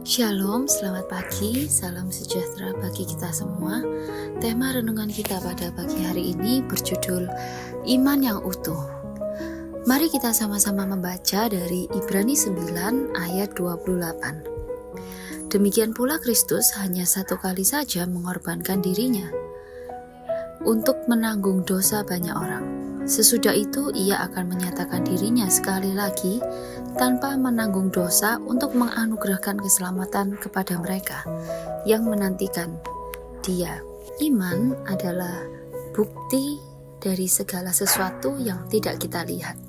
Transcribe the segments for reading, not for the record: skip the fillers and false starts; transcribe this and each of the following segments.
Shalom, selamat pagi, salam sejahtera bagi kita semua. Tema renungan kita pada pagi hari ini berjudul Iman yang Utuh. Mari kita sama-sama membaca dari Ibrani 9 ayat 28. Demikian pula Kristus hanya satu kali saja mengorbankan dirinya untuk menanggung dosa banyak orang. Sesudah itu ia akan menyatakan dirinya sekali lagi tanpa menanggung dosa untuk menganugerahkan keselamatan kepada mereka yang menantikan Dia. Iman adalah bukti dari segala sesuatu yang tidak kita lihat,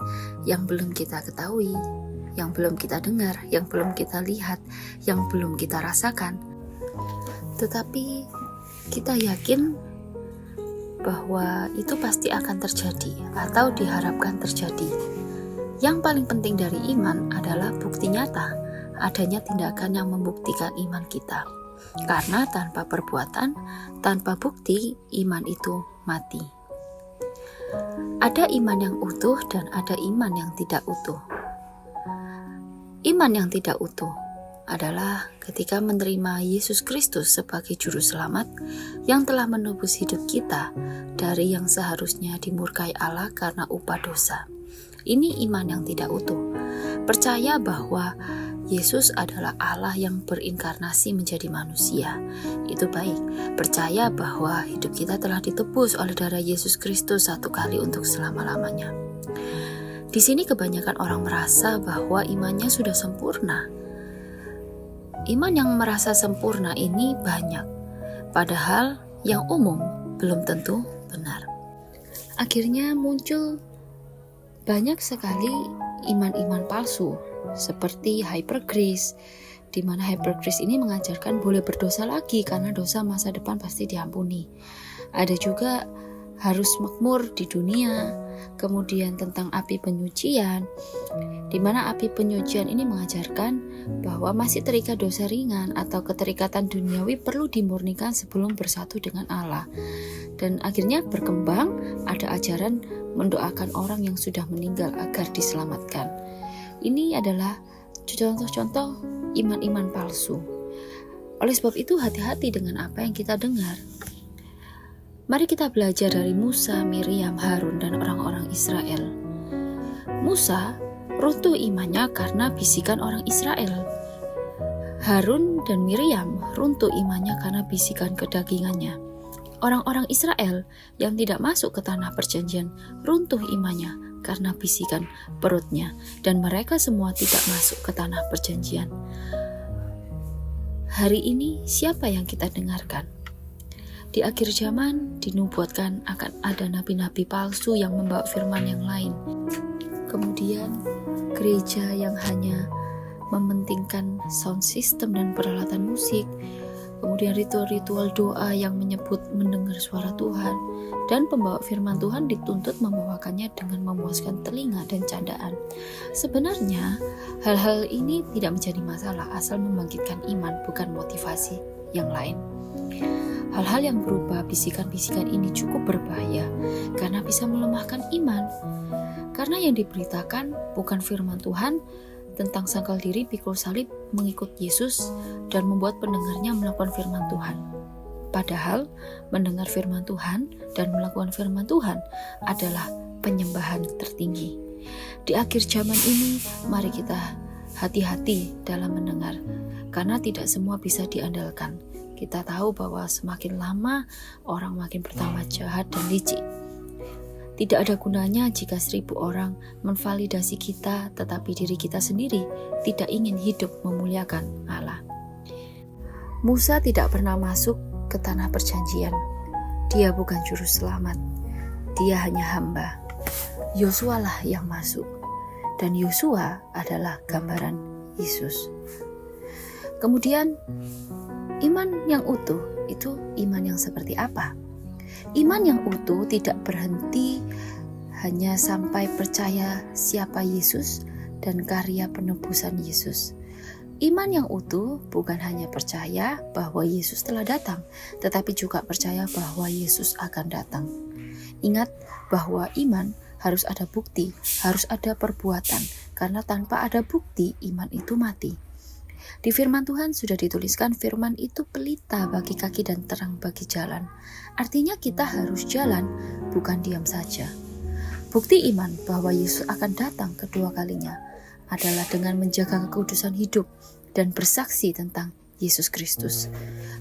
yang belum kita ketahui, yang belum kita dengar, yang belum kita lihat, yang belum kita rasakan. Tetapi kita yakin bahwa itu pasti akan terjadi atau diharapkan terjadi. Yang paling penting dari iman adalah bukti nyata, adanya tindakan yang membuktikan iman kita. Karena tanpa perbuatan, tanpa bukti, iman itu mati. Ada iman yang utuh dan ada iman yang tidak utuh. Iman yang tidak utuh adalah ketika menerima Yesus Kristus sebagai juru selamat yang telah menebus hidup kita dari yang seharusnya dimurkai Allah karena upah dosa. Ini iman yang tidak utuh. Percaya bahwa Yesus adalah Allah yang berinkarnasi menjadi manusia. Itu baik. Percaya bahwa hidup kita telah ditebus oleh darah Yesus Kristus satu kali untuk selama-lamanya. Di sini kebanyakan orang merasa bahwa imannya sudah sempurna. Iman yang merasa sempurna ini banyak, padahal yang umum belum tentu benar. Akhirnya muncul banyak sekali iman-iman palsu, seperti hypergrace, di mana hypergrace ini mengajarkan boleh berdosa lagi karena dosa masa depan pasti diampuni. Ada juga harus makmur di dunia, kemudian tentang api penyucian, di mana api penyucian ini mengajarkan bahwa masih terikat dosa ringan atau keterikatan duniawi perlu dimurnikan sebelum bersatu dengan Allah. Dan akhirnya berkembang ada ajaran mendoakan orang yang sudah meninggal agar diselamatkan. Ini adalah contoh-contoh iman-iman palsu. Oleh sebab itu hati-hati dengan apa yang kita dengar. Mari kita belajar dari Musa, Miriam, Harun, dan orang-orang Israel. Musa runtuh imannya karena bisikan orang Israel. Harun dan Miriam runtuh imannya karena bisikan kedagingannya. Orang-orang Israel yang tidak masuk ke tanah perjanjian runtuh imannya karena bisikan perutnya, dan mereka semua tidak masuk ke tanah perjanjian. Hari ini siapa yang kita dengarkan? Di akhir zaman dinubuatkan akan ada nabi-nabi palsu yang membawa firman yang lain. Kemudian gereja yang hanya mementingkan sound system dan peralatan musik, kemudian ritual-ritual doa yang menyebut mendengar suara Tuhan, dan pembawa firman Tuhan dituntut membawakannya dengan memuaskan telinga dan candaan. Sebenarnya hal-hal ini tidak menjadi masalah asal membangkitkan iman, bukan motivasi yang lain. Hal-hal yang berupa bisikan-bisikan ini cukup berbahaya karena bisa melemahkan iman. Karena yang diberitakan bukan firman Tuhan tentang sangkal diri, pikul salib, mengikut Yesus, dan membuat pendengarnya melakukan firman Tuhan. Padahal mendengar firman Tuhan dan melakukan firman Tuhan adalah penyembahan tertinggi. Di akhir zaman ini, mari kita hati-hati dalam mendengar, karena tidak semua bisa diandalkan. Kita tahu bahwa semakin lama orang makin pertama jahat dan licik. Tidak ada gunanya jika 1000 orang menvalidasi kita, tetapi diri kita sendiri tidak ingin hidup memuliakan Allah. Musa tidak pernah masuk ke tanah perjanjian. Dia bukan juru selamat. Dia hanya hamba. Yosua lah yang masuk. Dan Yosua adalah gambaran Yesus. Kemudian iman yang utuh itu iman yang seperti apa? Iman yang utuh tidak berhenti hanya sampai percaya siapa Yesus dan karya penebusan Yesus. Iman yang utuh bukan hanya percaya bahwa Yesus telah datang, tetapi juga percaya bahwa Yesus akan datang. Ingat bahwa iman harus ada bukti, harus ada perbuatan, karena tanpa ada bukti iman itu mati. Di firman Tuhan sudah dituliskan firman itu pelita bagi kaki dan terang bagi jalan. Artinya kita harus jalan, bukan diam saja. Bukti iman bahwa Yesus akan datang kedua kalinya adalah dengan menjaga kekudusan hidup dan bersaksi tentang Yesus Kristus.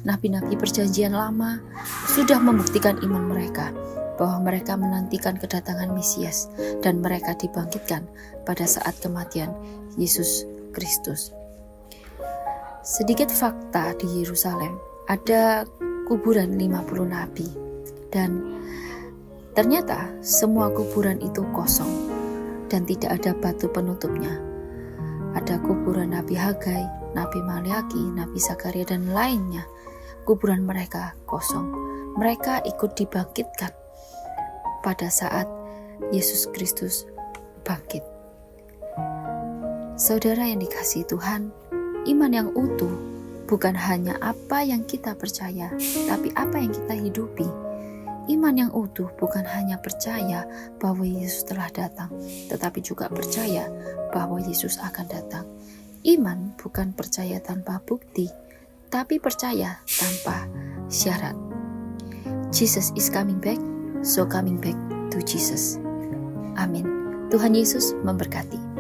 Nabi-nabi perjanjian lama sudah membuktikan iman mereka bahwa mereka menantikan kedatangan Mesias dan mereka dibangkitkan pada saat kematian Yesus Kristus. Sedikit fakta di Yerusalem, ada kuburan 50 nabi dan ternyata semua kuburan itu kosong dan tidak ada batu penutupnya. Ada kuburan Nabi Hagai, Nabi Maliaki, Nabi Zakaria dan lainnya. Kuburan mereka kosong. Mereka ikut dibangkitkan pada saat Yesus Kristus bangkit. Saudara yang dikasihi Tuhan, iman yang utuh bukan hanya apa yang kita percaya, tapi apa yang kita hidupi. Iman yang utuh bukan hanya percaya bahwa Yesus telah datang, tetapi juga percaya bahwa Yesus akan datang. Iman bukan percaya tanpa bukti, tapi percaya tanpa syarat. Jesus is coming back, so coming back to Jesus. Amin. Tuhan Yesus memberkati.